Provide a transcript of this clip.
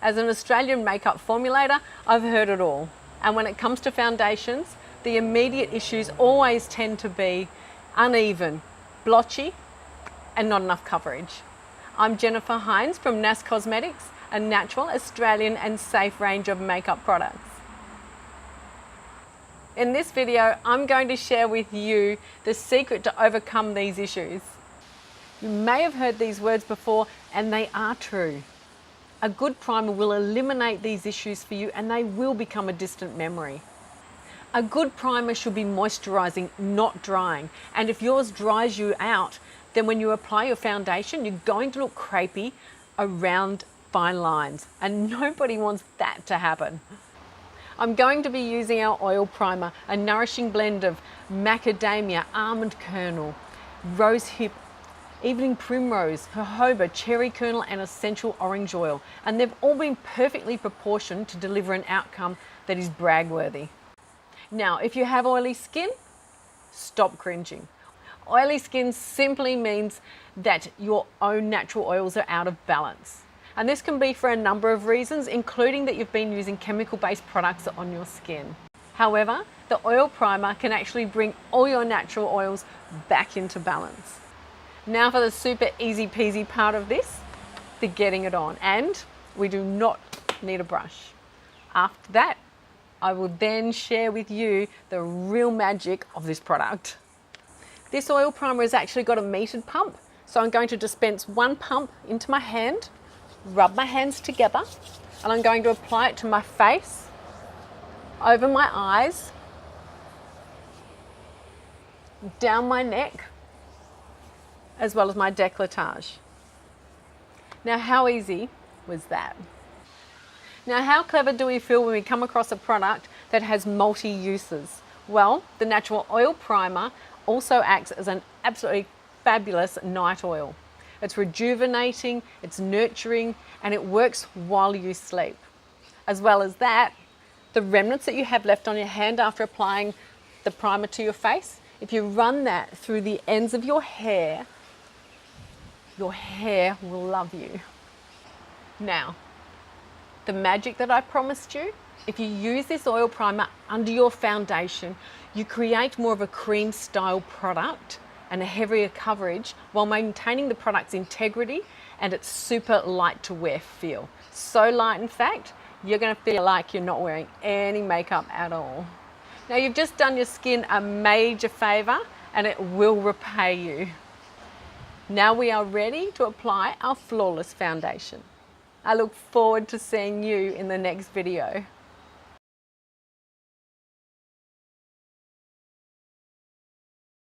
As an Australian makeup formulator, I've heard it all. And when it comes to foundations, the immediate issues always tend to be uneven, blotchy, and not enough coverage. I'm Jennifer Hines from NAS Cosmetics, a natural, Australian and safe range of makeup products. In this video, I'm going to share with you the secret to overcome these issues. You may have heard these words before, and they are true. A good primer will eliminate these issues for you and they will become a distant memory. A good primer should be moisturizing, not drying. And if yours dries you out, then when you apply your foundation, you're going to look crepey around fine lines. And nobody wants that to happen. I'm going to be using our oil primer, a nourishing blend of macadamia, almond kernel, rosehip, evening primrose, jojoba, cherry kernel and essential orange oil. And they've all been perfectly proportioned to deliver an outcome that is brag-worthy. Now, if you have oily skin, stop cringing. Oily skin simply means that your own natural oils are out of balance. And this can be for a number of reasons, including that you've been using chemical-based products on your skin. However, the oil primer can actually bring all your natural oils back into balance. Now for the super easy peasy part of this, the getting it on. And we do not need a brush. After that, I will then share with you the real magic of this product. This oil primer has actually got a metered pump. So I'm going to dispense one pump into my hand, rub my hands together, and I'm going to apply it to my face, over my eyes, down my neck, as well as my décolletage. Now, how easy was that? Now, how clever do we feel when we come across a product that has multi-uses? Well, the natural oil primer also acts as an absolutely fabulous night oil. It's rejuvenating, it's nurturing, and it works while you sleep. As well as that, the remnants that you have left on your hand after applying the primer to your face, if you run that through the ends of your hair will love you. Now, the magic that I promised you, if you use this oil primer under your foundation, you create more of a cream style product and a heavier coverage while maintaining the product's integrity and its super light to wear feel. So light, in fact, you're going to feel like you're not wearing any makeup at all. Now, you've just done your skin a major favor and it will repay you. Now we are ready to apply our flawless foundation. I look forward to seeing you in the next video.